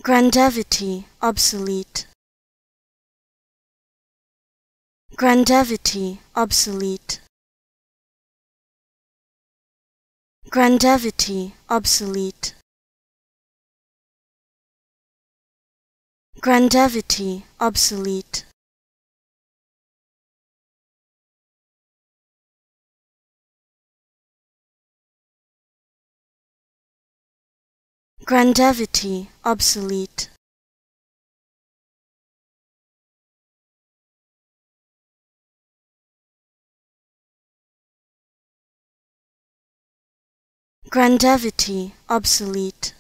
Grandevity, obsolete. Grandevity, obsolete. Grandevity, obsolete. Grandevity, obsolete. Grandevity, obsolete. Grandevity, obsolete.